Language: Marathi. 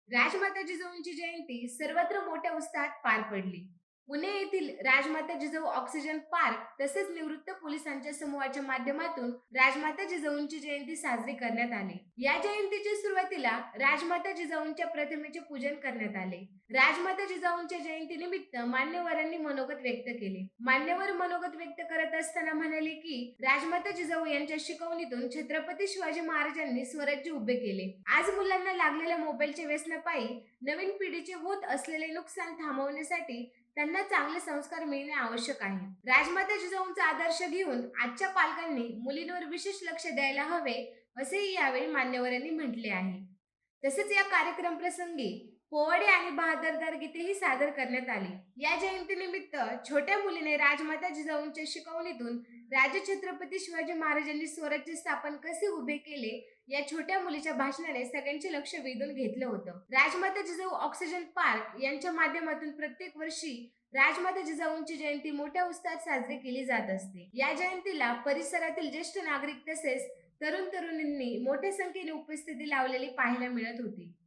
राजमाता जिजाऊंची जयंती सर्वत्र मोठ्या उत्साहात पार पडली. पुणे येथील राजमाता जिजाऊ ऑक्सिजन पार्क तसेच निवृत्त पोलिसांच्या समूहाच्या माध्यमातून राजमाता जिजाऊंची जयंती साजरी करण्यात आली. या जयंतीच्या सुरुवातीला राजमाता जिजाऊंच्या प्रतिमेचे पूजन करण्यात आले. राजमाता जिजाऊंच्या जयंतीनिमित्त मान्यवरांनी मनोगत व्यक्त केले. मान्यवर मनोगत व्यक्त करत असताना म्हणाले की राजमाता जिजाऊ यांच्या शिकवणीतून छत्रपती शिवाजी महाराजांनी स्वराज्य उभे केले. आज मुलांना लागलेल्या मोबाईलच्या व्यसनापायी नवीन पिढीचे होत असलेले नुकसान थांबवण्यासाठी त्यांना चांगले संस्कार मिळणे आवश्यक आहे. राजमाता जिजाऊंचा आदर्श घेऊन आजच्या पालकांनी मुलींवर विशेष लक्ष द्यायला हवे, असेही यावेळी मान्यवरांनी म्हटले आहे. तसेच या कार्यक्रम प्रसंगी पोवाडे आणि बहादरदार गीतेही सादर करण्यात आली. या जयंतीनिमित्त छोट्या मुलीने राजमाता जिजाऊंच्या शिकवणीतून राजे छत्रपती शिवाजी महाराजांनी स्वराज्य स्थापन कसे उभे केले या छोट्या मुलीच्या भाषणाने सगळ्यांचे लक्ष वेधून घेतलं होतं. राजमाता जिजाऊ ऑक्सिजन पार्क यांच्या माध्यमातून प्रत्येक वर्षी राजमाता जिजाऊंची जयंती मोठ्या उत्साहात साजरी केली जात असते. या जयंतीला परिसरातील ज्येष्ठ नागरिक तसेच तरुण तरुणींनी मोठ्या संख्येने उपस्थिती लावलेली पाहायला मिळत होती.